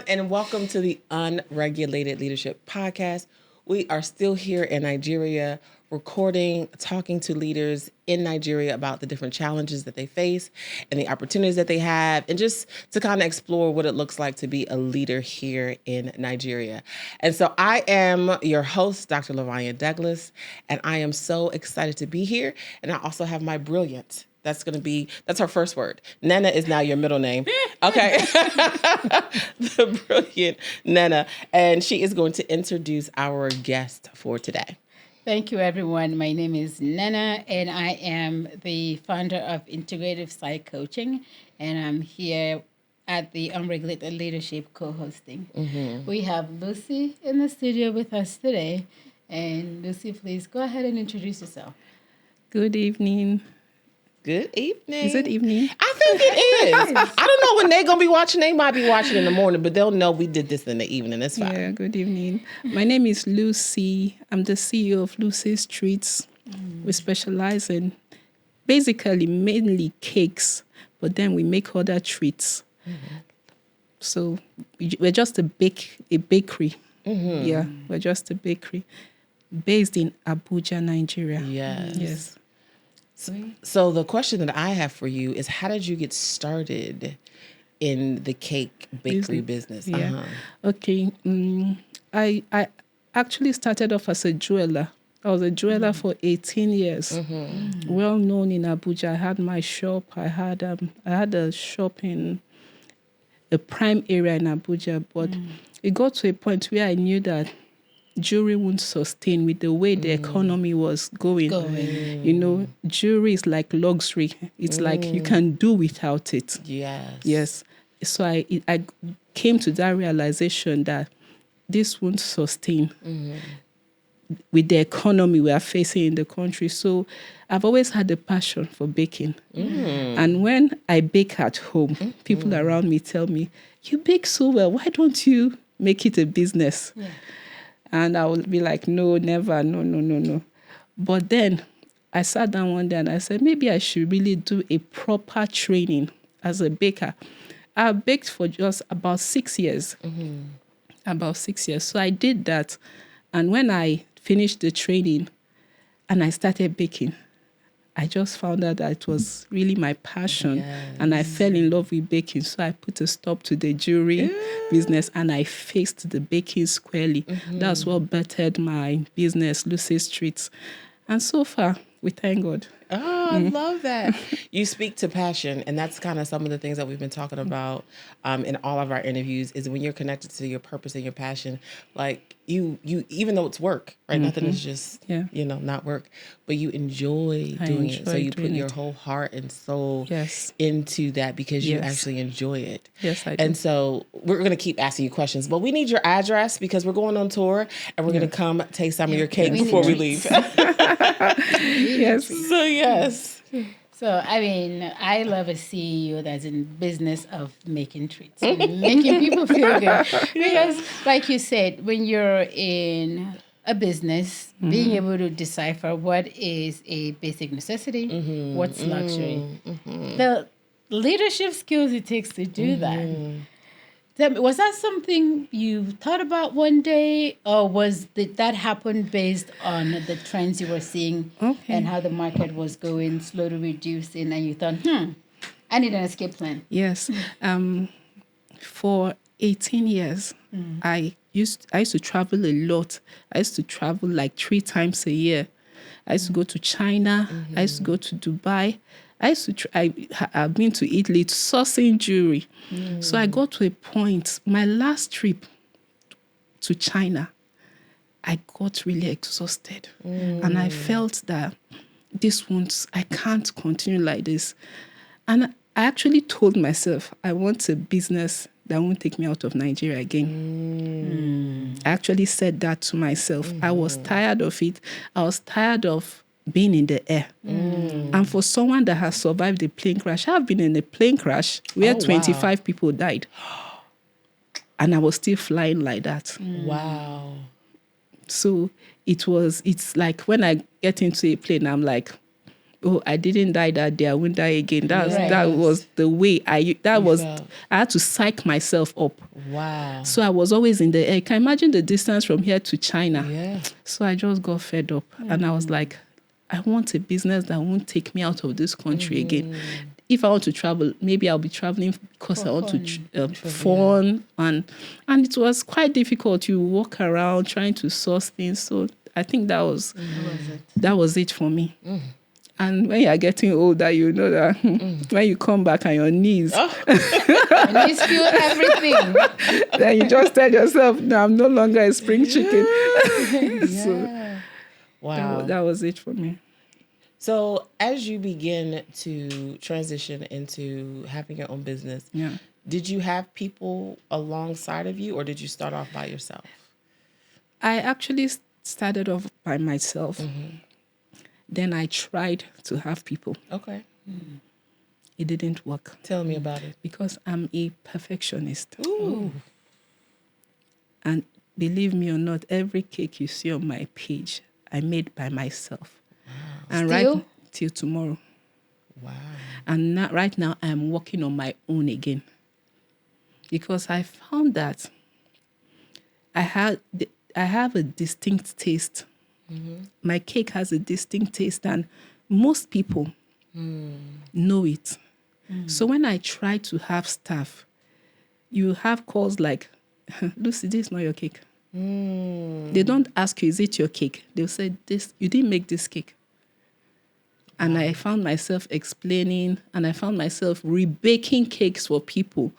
and welcome to the Unregulated Leadership Podcast. We are still here in Nigeria, recording, talking to leaders in Nigeria about the different challenges that they face and the opportunities that they have, and just to kind of explore what it looks like to be a leader here in Nigeria. And so I am your host, Dr. Lavanya Douglas, and I am so excited to be here. And I also have my brilliant, that's her first word. Nana is now your middle name. Okay. The brilliant Nana. And she is going to introduce our guest for today. Thank you, everyone. My name is Nana, and I am the founder of Integrative Psych Coaching, and I'm here at the Unregulated Leadership co-hosting. Mm-hmm. We have Lucy in the studio with us today. And Lucy, please go ahead and introduce yourself. Good evening. Good evening. Is it evening? I think it is. I don't know when they're going to be watching. They might be watching in the morning, but they'll know we did this in the evening. It's fine. Yeah, good evening. My name is Lucy. I'm the CEO of Lucy's Treats. We specialize in basically mainly cakes, but then we make other treats. Mm-hmm. So we're just a bakery. Mm-hmm. Yeah, we're just a bakery based in Abuja, Nigeria. Yes. So the question that I have for you is, how did you get started in the cake bakery business? Yeah. Uh-huh. Okay. I actually started off as a jeweler. I was a jeweler for 18 years. Mm-hmm. Well known in Abuja. I had my shop. I had a shop in a prime area in Abuja, but it got to a point where I knew that jewelry won't sustain with the way the economy was going. You know, jewelry is like luxury. It's like you can do without it. Yes. So I came to that realization that this won't sustain with the economy we are facing in the country. So I've always had a passion for baking. And when I bake at home, people around me tell me, "You bake so well. Why don't you make it a business?" Yeah. And I would be like, no, never, no. But then I sat down one day and I said, maybe I should really do a proper training as a baker. I baked for just about 6 years. Mm-hmm. About 6 years. So I did that. And when I finished the training and I started baking, I just found out that it was really my passion. Yes. And I fell in love with baking. So I put a stop to the jewelry business and I faced the baking squarely. Mm-hmm. That's what bettered my business, Lucy's Treats. And so far, we thank God. Oh, I love that. You speak to passion, and that's kind of some of the things that we've been talking about in all of our interviews, is when you're connected to your purpose and your passion, like you even though it's work, right? Nothing is just, not work, but you enjoy doing it. So you put your whole heart and soul into that because you actually enjoy it. Yes, I do. And so we're going to keep asking you questions, but we need your address because we're going on tour and we're going to come taste some of your cake before we leave. Yes. So yes. So, I mean, I love a CEO that's in business of making treats, making people feel good. Because, like you said, when you're in a business, being able to decipher what is a basic necessity, what's luxury, the leadership skills it takes to do that. Tell me, was that something you thought about one day, or did that happen based on the trends you were seeing and how the market was going, slowly reducing, and you thought, I need an escape plan? Yes. For 18 years, I used to travel a lot. I used to travel like 3 times a year. I used to go to China. I used to go to Dubai. I've been to Italy to sourcing jewelry. So I got to a point, my last trip to China, I got really exhausted. And I felt that I can't continue like this. And I actually told myself, I want a business that won't take me out of Nigeria again. I actually said that to myself. I was tired of it. I was tired of being in the air. And for someone that has survived a plane crash, I've been in a plane crash where 25 people died. And I was still flying like that. Wow. So it's like when I get into a plane, I'm like, oh, I didn't die that day, I won't die again. Yes. That was the way I felt. I had to psych myself up. Wow. So I was always in the air. Can you imagine the distance from here to China? Yeah. So I just got fed up. And I was like, I want a business that won't take me out of this country again. If I want to travel, maybe I'll be traveling because I want to fun. And it was quite difficult. You walk around trying to source things. So I think that was it for me. And when you're getting older, you know that when you come back on your knees, And you feel everything. then you just tell yourself, no, I'm no longer a spring chicken. Yeah. Wow. That was it for me. So as you begin to transition into having your own business, did you have people alongside of you, or did you start off by yourself? I actually started off by myself. Then I tried to have people. Okay. It didn't work Tell me about it. because I'm a perfectionist. Ooh. And believe me or not, every cake you see on my page, I made by myself. And Still? right till tomorrow. Wow. And right now, I'm working on my own again. Because I found that I have a distinct taste. My cake has a distinct taste, and most people know it. So when I try to have staff, you have calls like, Lucy, this is not your cake. They don't ask you, is it your cake? They'll say, you didn't make this cake. And I found myself explaining, and I found myself rebaking cakes for people.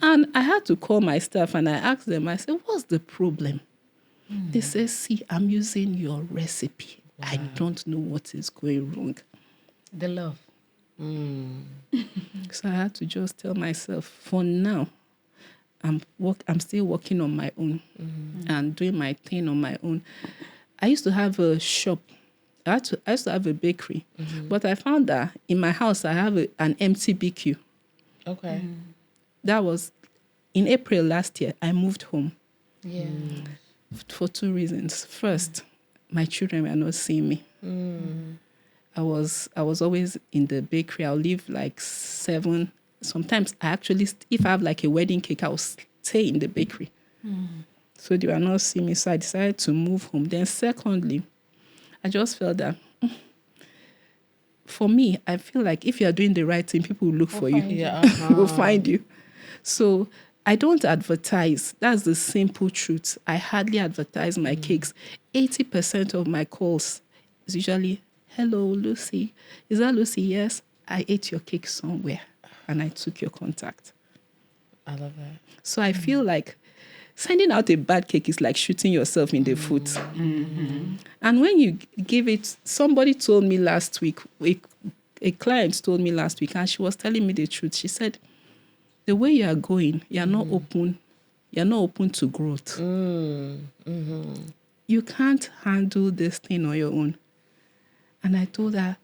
And I had to call my staff and I asked them, I said, what's the problem? They say, see, I'm using your recipe. Wow. I don't know what is going wrong. The love. So I had to just tell myself, for now, I'm still working on my own and doing my thing on my own. I used to have a shop. I used to have a bakery. But I found that in my house, I have an empty BQ. Okay. That was in April last year. I moved home. Yeah. For two reasons. First, my children were not seeing me. I was always in the bakery. I'll leave like 7. Sometimes I actually, if I have like a wedding cake, I'll stay in the bakery. So they were not seeing me. So I decided to move home. Then secondly, I just felt that for me, I feel like if you are doing the right thing, people will look for you. Yeah. Will find you. So I don't advertise. That's the simple truth. I hardly advertise my cakes. 80% of my calls is usually, hello, Lucy. Is that Lucy? Yes. I ate your cake somewhere and I took your contact. I love that. So I feel like sending out a bad cake is like shooting yourself in the foot. And when you give it, somebody told me last week, a client told me last week, and she was telling me the truth. She said, the way you are going, you're not open to growth. You can't handle this thing on your own. And I told her,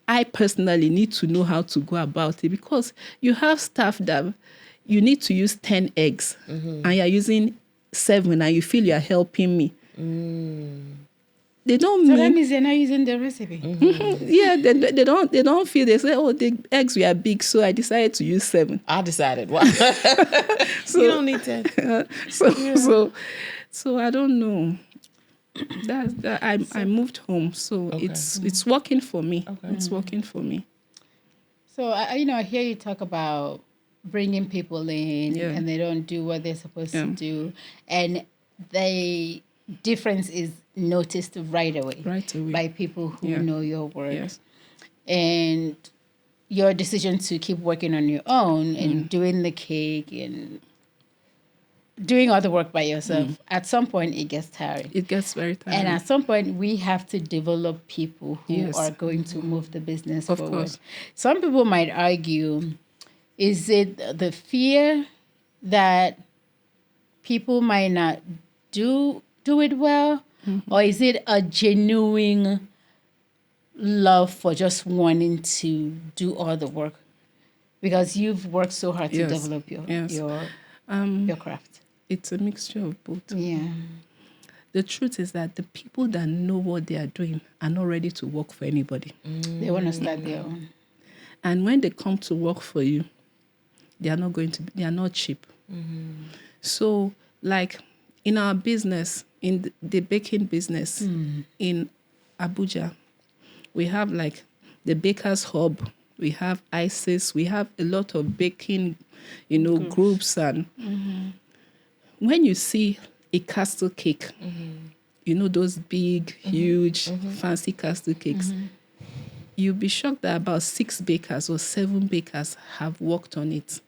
I personally need to know how to go about it, because you have staff that you need to use 10 eggs and you're using 7 and you feel you're helping me. They don't So mean... that means they're not using the recipe. Yeah, they don't feel. They say, oh, the eggs were big, so I decided to use 7. I decided. Wow. So, you don't need 10. So I don't know. I moved home, so it's working for me. Okay. It's working for me. So I hear you talk about bringing people in and they don't do what they're supposed to do, and the difference is noticed right away by people who know your work, and your decision to keep working on your own and doing the cake and doing all the work by yourself. At some point it gets tiring. It gets very tiring. And at some point we have to develop people who are going to move the business forward. Course. Some people might argue, is it the fear that people might not do it well? Or is it a genuine love for just wanting to do all the work? Because you've worked so hard to develop your craft. It's a mixture of both. Yeah. the truth is that the people that know what they are doing are not ready to work for anybody. They want to start their own. And when they come to work for you, they are not cheap. So, like in our business, in the baking business in Abuja, we have like the Bakers Hub, we have ISIS, we have a lot of baking, groups. And when you see a castle cake, those big, huge, fancy castle cakes, you'll be shocked that about 6 bakers or 7 bakers have worked on it.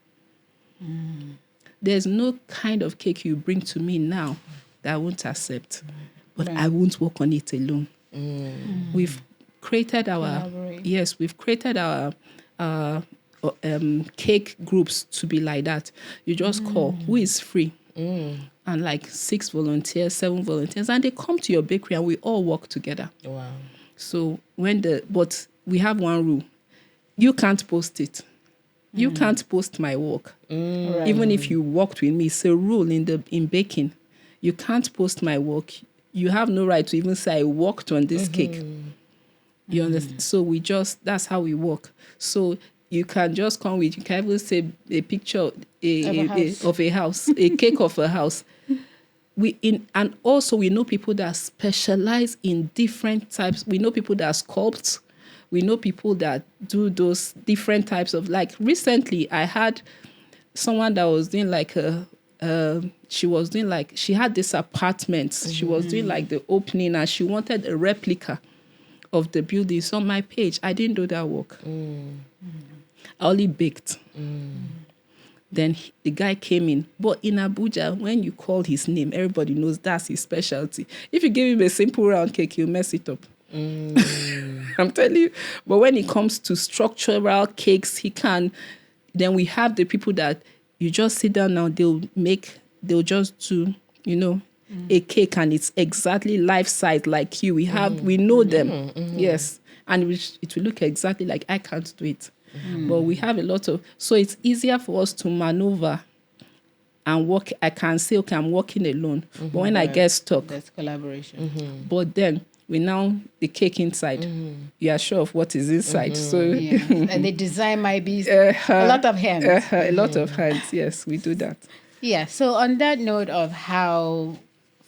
There's no kind of cake you bring to me now that I won't accept, but I won't work on it alone. We've created our cake groups to be like that. You just call who is free, and like 6 volunteers, 7 volunteers, and they come to your bakery and we all work together. Wow. So but we have one rule: you can't post it. You can't post my work, even if you worked with me. It's a rule in baking. You can't post my work. You have no right to even say I worked on this cake. You understand? So that's how we work. So you can just come with, you can even say a picture of a house, a cake of a house. And also we know people that specialize in different types. We know people that sculpt. We know people that do those different types of, like recently I had someone that was doing like she had this apartment. She was doing like the opening and she wanted a replica of the building. It's on my page. I didn't do that work. I only baked. Then the guy came in. But in Abuja, when you call his name, everybody knows that's his specialty. If you give him a simple round cake, he'll mess it up. I'm telling you. But when it comes to structural cakes, he can. Then we have the people that you just sit down now, they'll just do, a cake and it's exactly life size like you. We know them. Yes. And it will look exactly like, I can't do it. But we have a lot of, so it's easier for us to maneuver and work. I can say, okay, I'm working alone. But when I get stuck, there's collaboration. But then the cake inside, you are sure of what is inside. So and the design might be a lot of hands. A lot of hands, yes, we do that. Yeah, so on that note of how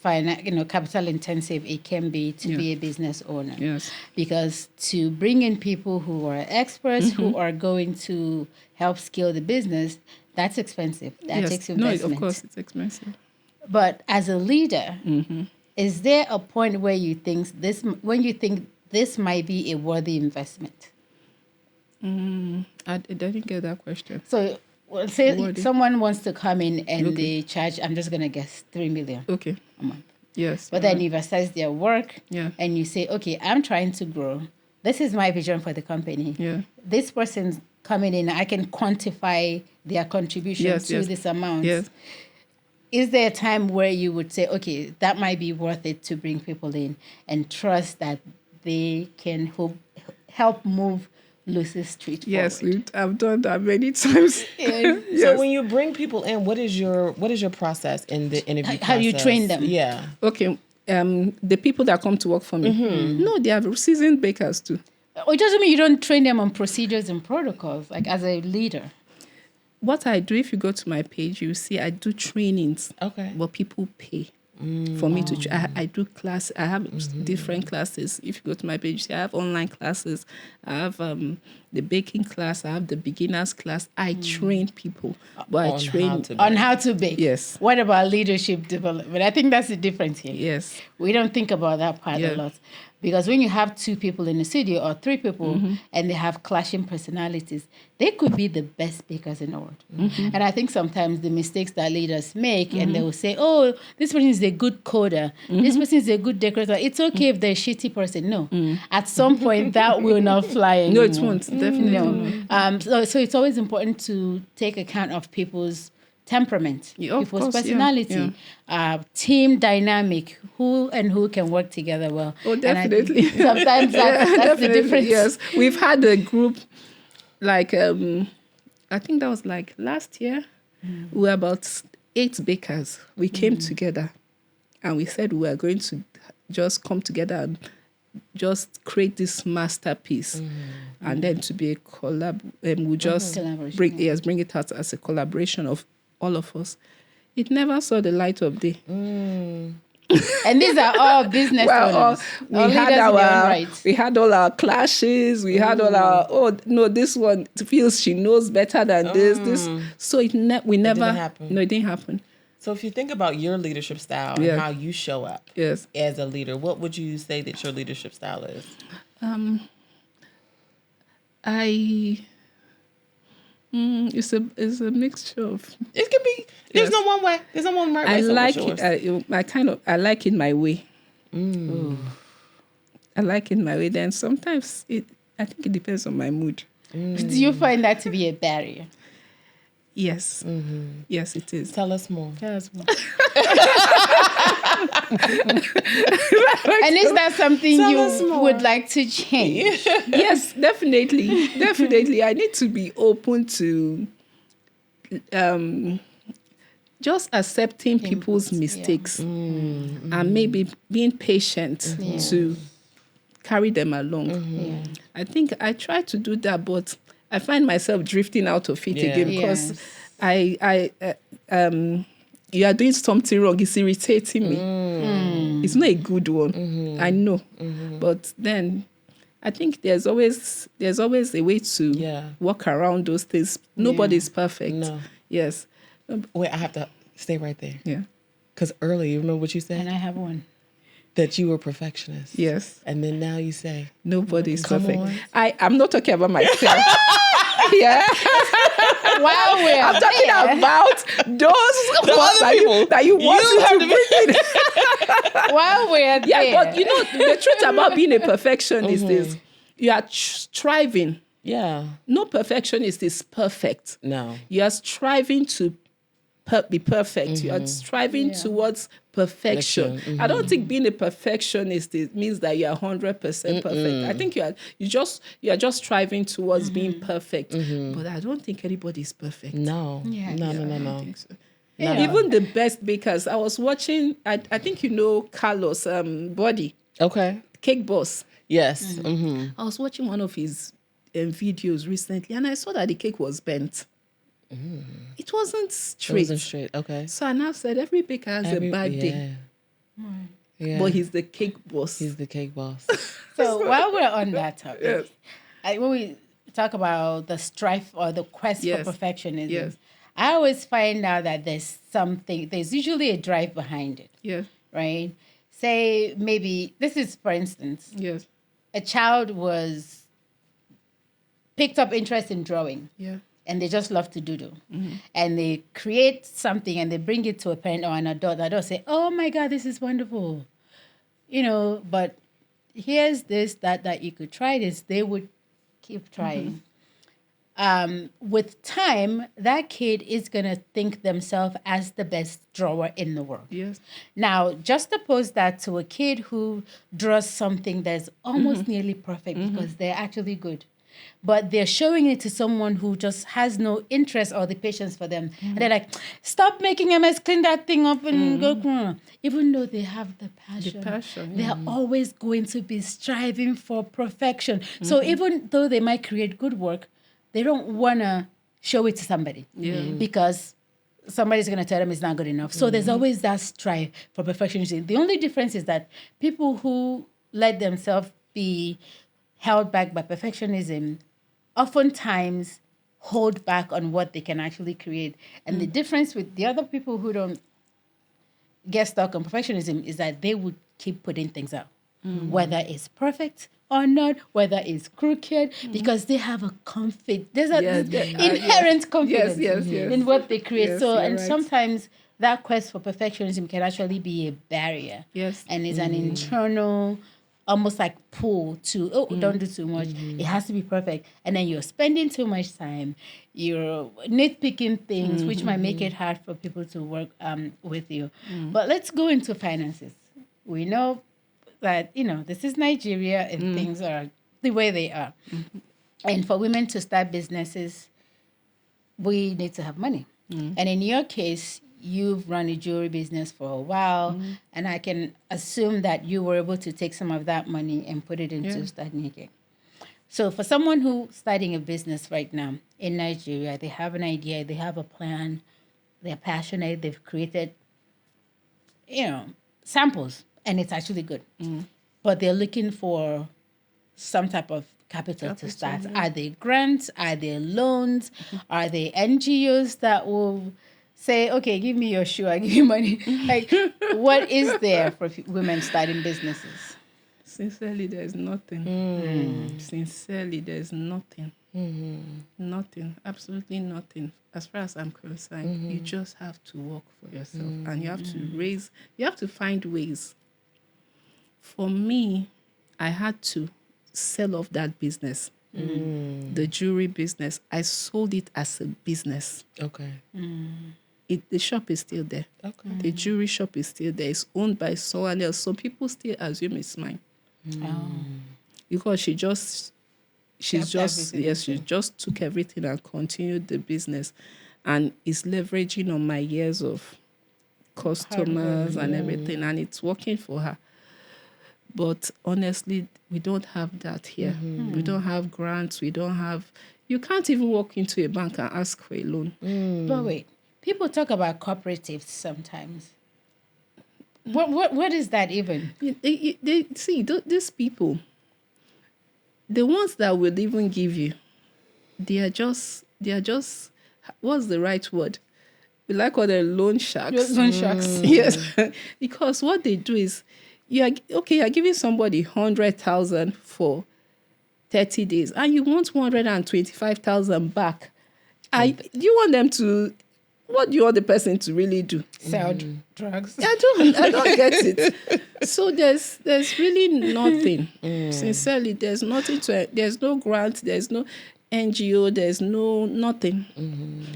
capital intensive it can be to be a business owner. Yes. Because to bring in people who are experts, who are going to help scale the business, that's expensive. That takes investment. No, of course, it's expensive. But as a leader, is there a point where you think this might be a worthy investment? I didn't get that question. So, say someone wants to come in and they charge, I'm just going to guess, 3 million a month. Yes. But then you've assessed their work and you say, okay, I'm trying to grow. This is my vision for the company. Yeah. This person's coming in, I can quantify their contribution to this amount. Yes. Is there a time where you would say, okay, that might be worth it to bring people in and trust that they can help move Lucy's Street forward? Yes, I've done that many times. Yes. So when you bring people in, what is your process in the interview process? How do you train them? Yeah. Okay. The people that come to work for me, no, they are seasoned bakers too. It doesn't mean you don't train them on procedures and protocols, like as a leader. What I do, if you go to my page, you see I do trainings. Okay. But people pay for me to. I do class. I have different classes. If you go to my page, you see I have online classes. I have the baking class. I have the beginners class. I train people, but I train on how to bake. Yes. What about leadership development? I think that's the difference here. Yes. We don't think about that part a lot. Because when you have 2 people in the studio or 3 people and they have clashing personalities, they could be the best bakers in the world. And I think sometimes the mistakes that leaders make, and they will say, oh, this person is a good coder. This person is a good decorator. It's okay if they're a shitty person. No. At some point, that will not fly anymore. No, it won't. Definitely not. So it's always important to take account of people's temperament, people's personality, team dynamic, who can work together well. Oh, definitely. Sometimes that's the difference. Yes, we've had a group, like, I think that was like last year. We were about 8 bakers. We came together and we said we were going to just come together and just create this masterpiece, and then to be a collab. We just Collaboration, bring it out as a collaboration of all of us. It never saw the light of day. And these are all business owners. All leaders in their own right. We had all our clashes. We had all our this one feels she knows better than this. So we never. didn't happen. No, it didn't happen. So if you think about your leadership style and how you show up Yes. as a leader, what would you say that your leadership style is? It's a mixture of. It can be. There's no one way. There's no one right way. I So like what's yours? it. I like it my way. I like it my way. Then sometimes I think it depends on my mood. Do you find that to be a barrier? Yes. Yes, it is. Tell us more. Tell us more. And is that something Tell you us more. would like to change? Yes, definitely. Definitely. I need to be open to just accepting people's mistakes and maybe being patient to carry them along. I think I try to do that, but I find myself drifting out of it again because you are doing something wrong. It's irritating me. It's not a good one. I know. But then I think there's always a way to work around those things. Nobody's perfect. No. Yes. Wait, I have to stay right there. Yeah. Because earlier, you remember what you said? And I have one. That you were perfectionist. Yes. And then now you say, Nobody's Come perfect. on. I'm not talking about myself. Yeah. Wow, we're I'm talking about those other people. that you want You have to to bring in. While we're Yeah, there. but you know, the truth about being a perfectionist is you are striving. yeah. No perfectionist is perfect. No. You are striving to be perfect. You are striving towards perfection. I don't think being a perfectionist means that you are 100% perfect. I think you are just striving towards being perfect. But I don't think anybody is perfect. No. Yeah. No. I don't think so. Yeah. Even the best bakers. I was watching. I think you know Carlos Body, Okay. Cake Boss. Yes. I was watching one of his videos recently, and I saw that the cake was bent. It wasn't It straight. wasn't straight. Okay. So I now said every baker has a bad day, Yeah. but he's the cake boss. He's the cake boss. So while we're on that topic, when we talk about the strife or the quest Yes. for perfectionism, Yes. I always find out that there's usually a drive behind it, Yes, right? Say maybe, this is for instance, yes, a child was picked up interest in drawing. yeah, And they just love to doodle. And they create something and they bring it to a parent or an adult. The adult say, oh my God, this is wonderful. You know, but here's this, that you could try this. They would keep trying. With time, that kid is going to think themselves as the best drawer in the world. yes, Now, just oppose that to a kid who draws something that's almost nearly perfect because they're actually good. But they're showing it to someone who just has no interest or the patience for them. And they're like, stop making a mess, clean that thing up and go. Even though they have the passion, they are always going to be striving for perfection. So even though they might create good work, they don't want to show it to somebody because somebody's going to tell them it's not good enough. So there's always that strive for perfectionism. The only difference is that people who let themselves be held back by perfectionism oftentimes hold back on what they can actually create. And the difference with the other people who don't get stuck on perfectionism is that they would keep putting things out, whether it's perfect or not, whether it's crooked, because they have a there's an inherent confidence in what they create. Yes, so, you're and right. sometimes that quest for perfectionism can actually be a barrier. Yes. And it's an internal, almost like pull to, don't do too much. It has to be perfect. And then you're spending too much time. You're nitpicking things, which might make it hard for people to work with you. But let's go into finances. We know that, this is Nigeria and things are the way they are. And for women to start businesses, we need to have money. And in your case, you've run a jewelry business for a while, and I can assume that you were able to take some of that money and put it into starting again. So for someone who's starting a business right now in Nigeria, they have an idea, they have a plan, they're passionate, they've created, samples, and it's actually good. But they're looking for some type of capital to start. Are they grants? Are they loans? Are they NGOs that will say, okay, give me your shoe, I give you money? Like, what is there for women starting businesses? Sincerely, there's nothing. Sincerely, there's nothing. Nothing. Absolutely nothing. As far as I'm concerned, you just have to work for yourself, and you have to find ways. For me, I had to sell off that business, the jewelry business. I sold it as a business. Okay. The shop is still there. Okay. The jewelry shop is still there. It's owned by someone else. So people still assume it's mine. Because she just took everything and continued the business, and is leveraging on my years of customers and everything, and it's working for her. But honestly, we don't have that here. We don't have grants. You can't even walk into a bank and ask for a loan. But wait, people talk about cooperatives sometimes. What is that even? They see, these people, the ones that will even give you, they are just, what's the right word? We like what they're loan sharks. Loan sharks. Yes. Because what they do is, you're giving somebody 100,000 for 30 days, and you want 125,000 back. Do you want them to? What do you want the person to really do? Sell drugs. I don't get it. So there's really nothing. Sincerely, there's nothing there's no grant, there's no NGO, there's nothing.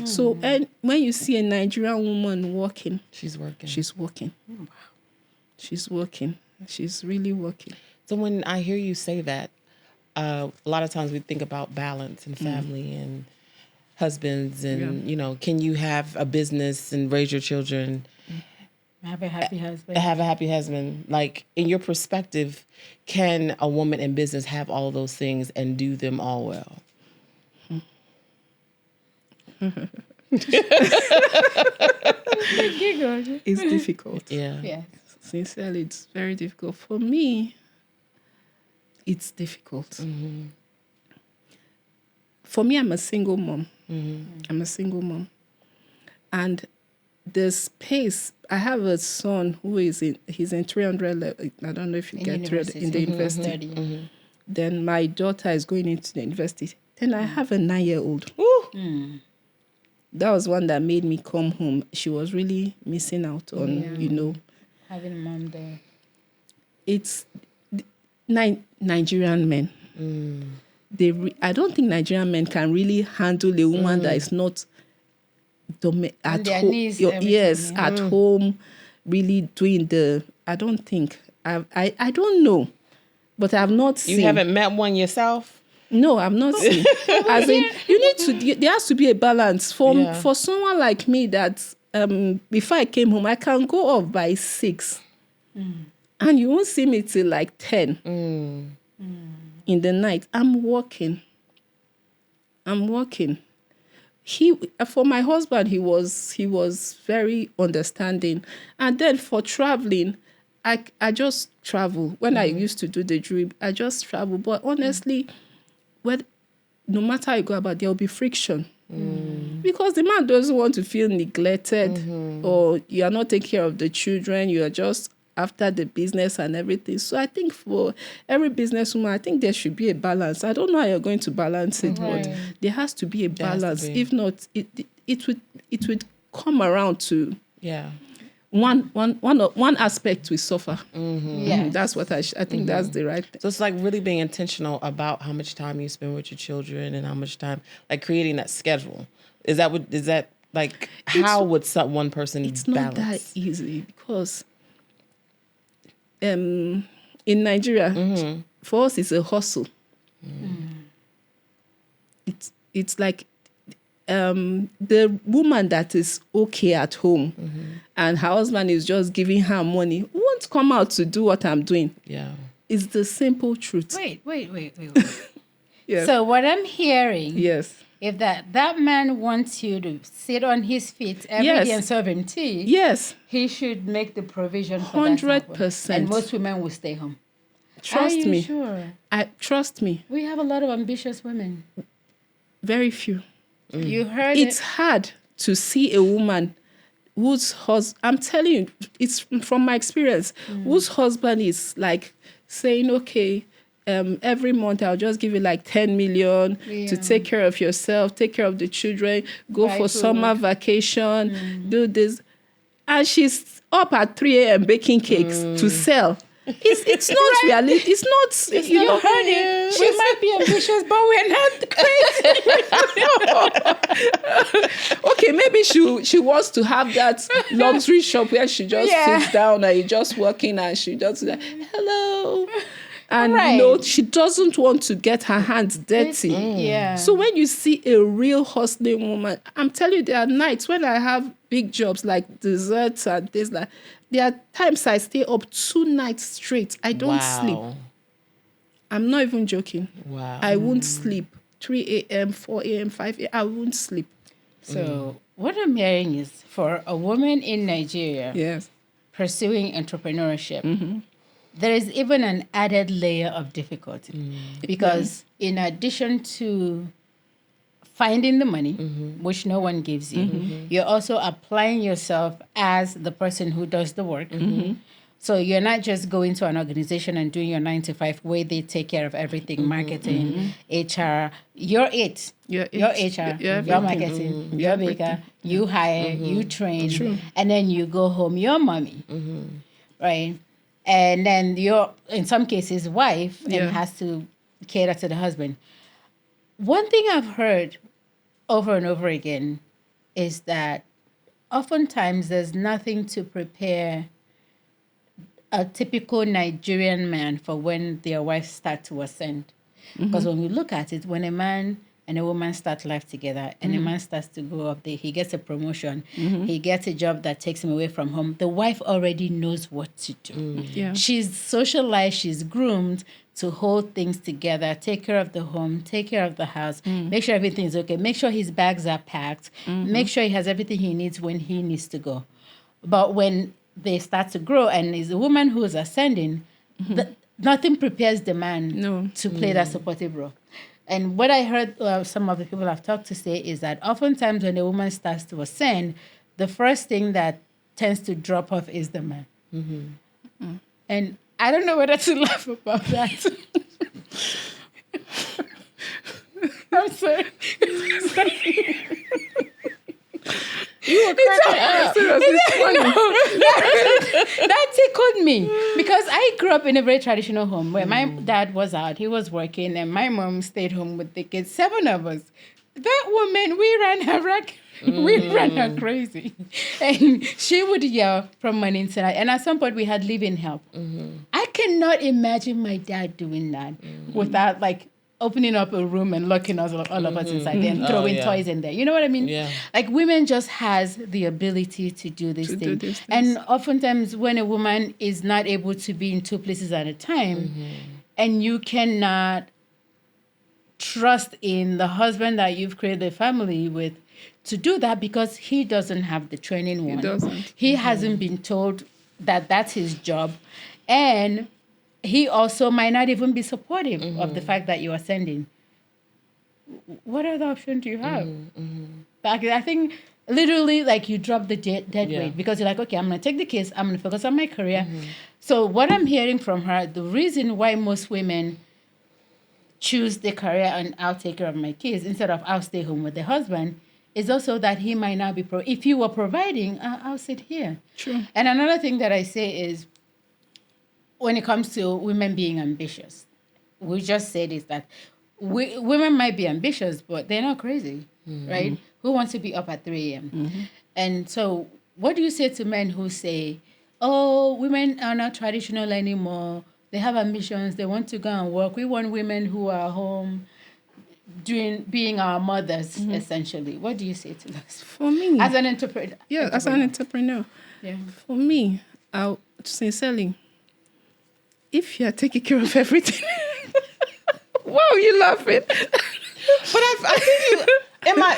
So, and when you see a Nigerian woman working, She's working. she's working. Wow. She's working. She's really working. So when I hear you say that, a lot of times we think about balance and family and husbands and, can you have a business and raise your children? Have a happy husband. Have a happy husband. Like, in your perspective, can a woman in business have all of those things and do them all well? It's difficult. Yeah. Yes. Sincerely, it's very difficult. For me, it's difficult. For me, I'm a single mom. I'm a single mom. And the space, I have a son who he's in 300 level. I don't know if you get 300 in the university. Then my daughter is going into the university. Then I have a 9-year-old. That was one that made me come home. She was really missing out on, Having a mom there. It's Nigerian men. I don't think Nigerian men can really handle a woman that is not at their home. knees, At home, really doing I don't think. I don't know, but I've not seen. You haven't met one yourself? No, I'm not seen. As in, there has to be a balance. For someone like me that before I came home, I can go off by 6. And you won't see me till like 10 in the night. I'm working. For my husband, he was very understanding. And then for traveling, I just travel. When I used to do the jewelry, I just travel. But honestly, no matter how you go about, there will be friction. Because the man doesn't want to feel neglected, or you are not taking care of the children, you are just after the business and everything. So I think for every businesswoman, I think there should be a balance. I don't know how you're going to balance it, but there has to be a balance. If not, it would come around to one aspect will suffer. That's what I think that's the right thing. So it's like really being intentional about how much time you spend with your children and how much time, like creating that schedule. How would one person It's balance? not that easy because in Nigeria, for us, it's a hustle. It's like the woman that is okay at home and her husband is just giving her money won't come out to do what I'm doing. Yeah. It's the simple truth. Wait. Yes. So what I'm hearing, Yes. if that man wants you to sit on his feet every Yes. day and serve him tea, Yes. he should make the provision for that. 100%. And most women will stay home. Trust Are you me. sure? Trust me. We have a lot of ambitious women. Very few. You heard It's it. hard to see a woman whose husband, I'm telling you, it's from my experience, whose husband is like saying, okay, every month I'll just give you like 10 million to take care of yourself, take care of the children, go Buy for food. summer vacation, do this. And she's up at 3 a.m. baking cakes to sell. It's not realistic. It's not, you know. heard it. She might be ambitious, but we're not crazy. Okay, maybe she wants to have that luxury shop where she just sits down and you're just working and she just like, hello. And you know, she doesn't want to get her hands dirty. Yeah. So when you see a real hustling woman, I'm telling you, there are nights when I have big jobs like desserts and things like. There are times I stay up 2 nights straight. I don't sleep. I'm not even joking. Wow. I won't sleep. 3 a.m., 4 a.m., 5 a.m. I won't sleep. So what I'm hearing is for a woman in Nigeria Yes. pursuing entrepreneurship, there is even an added layer of difficulty because in addition to finding the money, which no one gives you, you're also applying yourself as the person who does the work. So you're not just going to an organization and doing your 9 to 5 where they take care of everything, marketing, HR. You're it. You're You're it. HR. You're You're everything. marketing. You're baker. You hire. You train. And then you go home. You're mommy. Right? And then you're, in some cases, wife and has to cater to the husband. One thing I've heard over and over again is that oftentimes there's nothing to prepare a typical Nigerian man for when their wives start to ascend. Because when we look at it, when a man and a woman start life together and a man starts to go up there, he gets a promotion, he gets a job that takes him away from home, the wife already knows what to do. She's socialized, she's groomed to hold things together, take care of the home, take care of the house, make sure everything's okay, make sure his bags are packed, make sure he has everything he needs when he needs to go. But when they start to grow and is a woman who is ascending, nothing prepares the man to play that supportive role. And what I heard some of the people I've talked to say is that oftentimes when a woman starts to ascend, the first thing that tends to drop off is the man. And I don't know whether to laugh about that. I'm sorry. You were cracking up. It's funny. That tickled me because I grew up in a very traditional home where my dad was out, he was working, and my mom stayed home with the kids, 7 of us. That woman, we ran her we ran her crazy. And she would yell from morning to night. And at some point we had live-in help. I cannot imagine my dad doing that without like opening up a room and locking us all of us inside there and throwing toys in there. You know what I mean? Yeah. Like women just has the ability to do this thing. And oftentimes when a woman is not able to be in 2 places at a time and you cannot trust in the husband that you've created a family with to do that because he doesn't have the training one. He doesn't. He hasn't been told that that's his job. And he also might not even be supportive of the fact that you are sending. What other option do you have? Like, I think literally like you drop the dead weight because you're like, okay, I'm going to take the kids. I'm going to focus on my career. So what I'm hearing from her, the reason why most women choose the career and I'll take care of my kids instead of I'll stay home with the husband is also that he might not be, if you were providing, I'll sit here. True. And another thing that I say is, when it comes to women being ambitious, we just said is that women might be ambitious, but they're not crazy, right? Who wants to be up at 3 a.m.? And so what do you say to men who say, oh, women are not traditional anymore. They have ambitions. They want to go and work. We want women who are home. being our mothers, essentially. What do you say to us? For me, As an entrepreneur. yeah, as an entrepreneur, Yeah. for me, sincerely, if you are taking care of everything, why are you laughing? But I think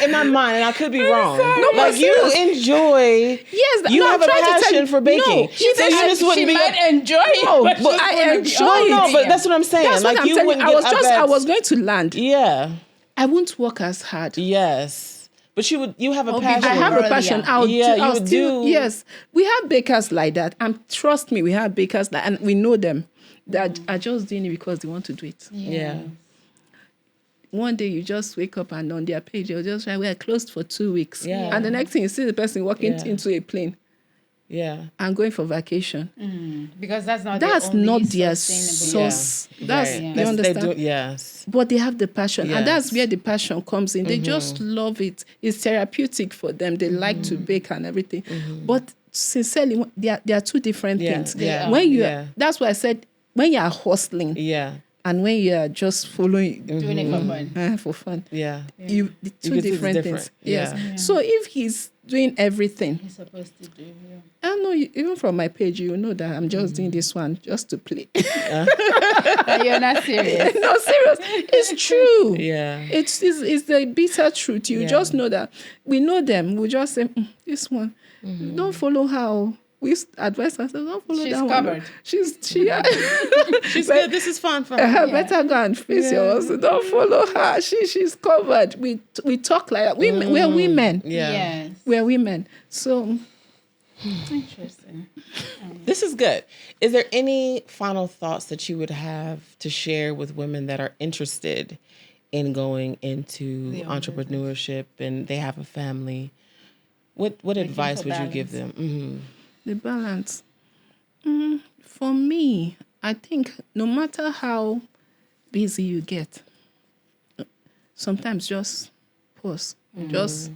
in my mind, and I could be wrong. No, but like you serious. enjoy. Yes, you no, have I'm a trying to tell passion you- for baking. No, so you just wouldn't She be. might enjoy it, No, but but she's I gonna be enjoy No, it. no, but that's what I'm saying. That's like what I'm you telling wouldn't you. get I was going to land. Yeah. I won't work as hard. Yes. But you have a Oh, passion. I have a Earlier. passion. Yeah, you I'll would still, do- yes. We have bakers like that. And trust me, we have bakers like, and we know them that are just doing it because they want to do it. Yeah. One day you just wake up and on their page, you'll just write, we are closed for 2 weeks. Yeah. And the next thing you see the person walking Yeah. into a plane Yeah. and going for vacation. Because that's not That's their only not their sustainable. source. That's, Right. you That's- understand? They do, yes. But they have the passion, and that's Yes. where the passion comes in. They just love it. It's therapeutic for them. They like to bake and everything. But sincerely, they are two different Yeah, things. yeah, When you, yeah. that's why I said when you are hustling Yeah. and when you are just following Doing it for fun. for fun, Yeah. the two get it's different different. things. Yes. Yeah. So if he's doing everything, You're supposed to do. Yeah. I know even from my page, you know that I'm just doing this one just to play. But you're not serious. No, serious. It's true. Yeah. It's the bitter truth. You Yeah. just know that we know them. We just say this one. Don't follow her. We advise ourselves. Don't follow She's that covered. one. She's She's good. This is fun for her. better go and face your hustle. Don't follow her. She's covered. We talk like that. We're women. Yeah. Yes. We're women. So Interesting. This is good. Is there any final thoughts that you would have to share with women that are interested in going into Their own entrepreneurship and they have a family? What advice for would you give balance. them? the balance. For me, I think no matter how busy you get, sometimes just pause. Just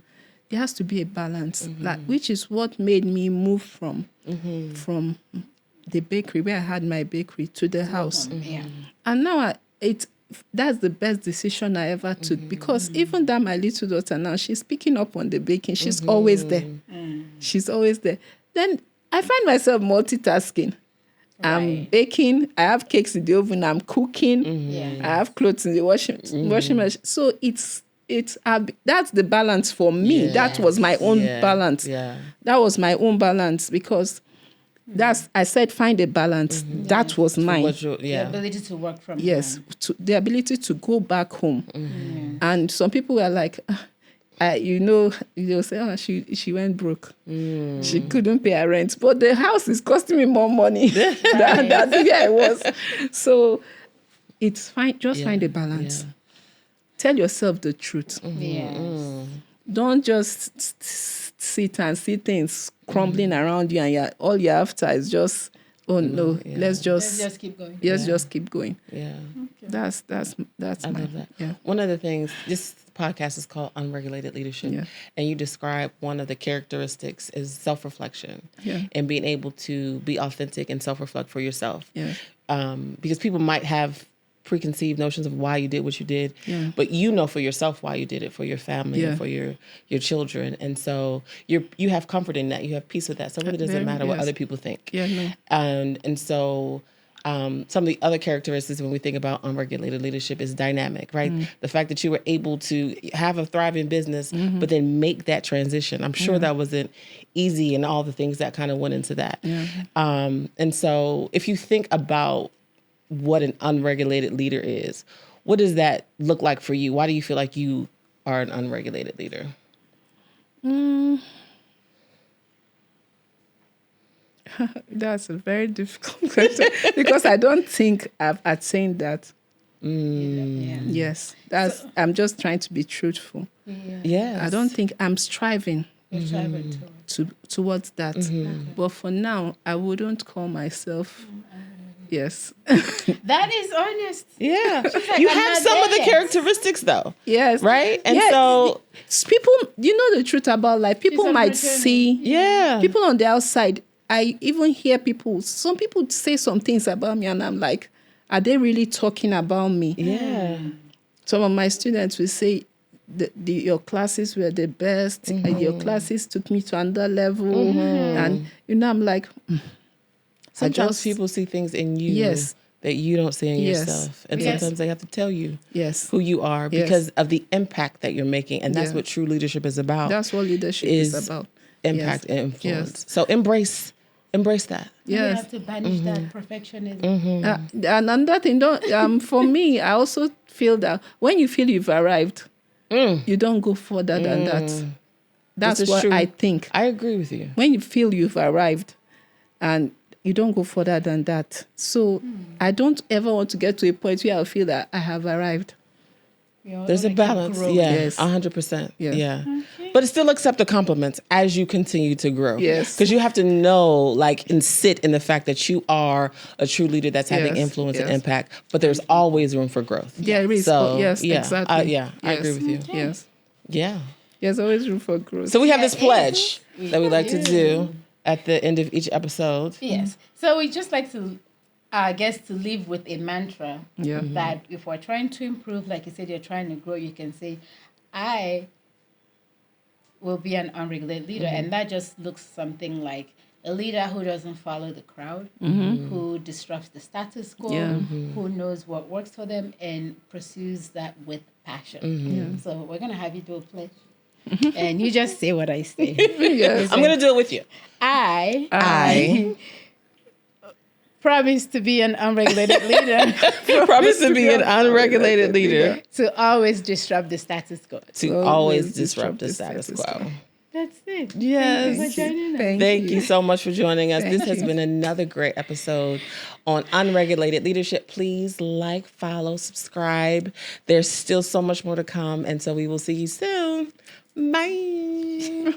there has to be a balance, like which is what made me move from the bakery where I had my bakery to the house. Yeah. And now that's the best decision I ever took because even that my little daughter now, she's picking up on the baking. She's always there. She's always there. Then I find myself multitasking. I'm Right. baking. I have cakes in the oven. I'm cooking. Yeah. I have clothes in the washing machine. So that's the balance for me. That was my own Yeah. balance. Yeah. That was my own balance because I said find a balance. That was mine. The Yeah. ability to work from Yes, home. the ability to go back home. And some people were like, they'll say, oh, she went broke. She couldn't pay her rent. But the house is costing me more money than where I was. So it's fine. Just find a balance. Yeah. Tell yourself the truth. Yes. Don't just sit and see things crumbling around you and all you're after is just, oh no, let's Let's just keep going. just keep going. Yeah. That's I my love that. yeah. One of the things, this podcast is called Unregulated Leadership. Yeah. And you describe one of the characteristics is self-reflection Yeah. and being able to be authentic and self-reflect for yourself. Yeah. Because people might have preconceived notions of why you did what you did, but you know for yourself why you did it, for your family and for your children. And so you have comfort in that. You have peace with that. So it really doesn't matter what other people think. Yeah, no. And so some of the other characteristics when we think about unregulated leadership is dynamic, right? The fact that you were able to have a thriving business, but then make that transition. I'm sure that wasn't easy and all the things that kind of went into that. Yeah. And so if you think about what an unregulated leader is, what does that look like for you? Why do you feel like you are an unregulated leader? That's a very difficult question because I don't think I've attained that. Yeah. Yes, I'm just trying to be truthful. Yes. I don't think I'm striving You're striving towards that. But for now, I wouldn't call myself. Yes. That is honest. Yeah. like, You I'm have not some there of the yet. characteristics though. Yes. Right? And Yes. so People, you know the truth about life. People She's might unpretending. see. yeah. People on the outside, I even hear some people say some things about me and I'm like, are they really talking about me? Yeah. some of my students will say, your classes were the best. And your classes took me to another level. And, I'm like, Sometimes people see things in you Yes. that you don't see in Yes. yourself. And Yes. sometimes they have to tell you yes. who you are Yes. because of the impact that you're making. And that's Yeah. what true leadership is about. That's what leadership is about. Impact Yes. and influence. Yes. So embrace that. You Yes. have to banish that perfectionism. And another thing, for me, I also feel that when you feel you've arrived, you don't go further than that. That's This is what true. I think. I agree with you. When you feel you've arrived and you don't go further than that. So I don't ever want to get to a point where I feel that I have arrived. There's a balance. Yeah, Yes. 100%. Yes. Yeah. But still accept the compliments as you continue to grow. Yes. Because you have to know, and sit in the fact that you are a true leader that's having Yes. influence and Yes. impact. But there's always room for growth. There is. So, Yes, yeah, exactly. I Yes. agree with you. Yes. Yeah. There's always room for growth. So we have this Yeah, pledge that we like to do at the end of each episode. Yes. So we just like to, I guess, to live with a mantra Yeah. that if we're trying to improve, like you said, you're trying to grow, you can say, I will be an unregulated leader. And that just looks something like a leader who doesn't follow the crowd, who disrupts the status quo, Yeah. who knows what works for them and pursues that with passion. So we're going to have you do a pledge. And you just say what I say. Yes. I'm going to do it with you. I promise to be an unregulated leader, Promise to be an unregulated leader. to always disrupt the status quo. To always disrupt the status quo. That's it. Yes. Thank you for joining us. Thank you so much for joining us. This Thank has you. been another great episode on unregulated leadership. Please follow, subscribe. There's still so much more to come. And so we will see you soon. Bye.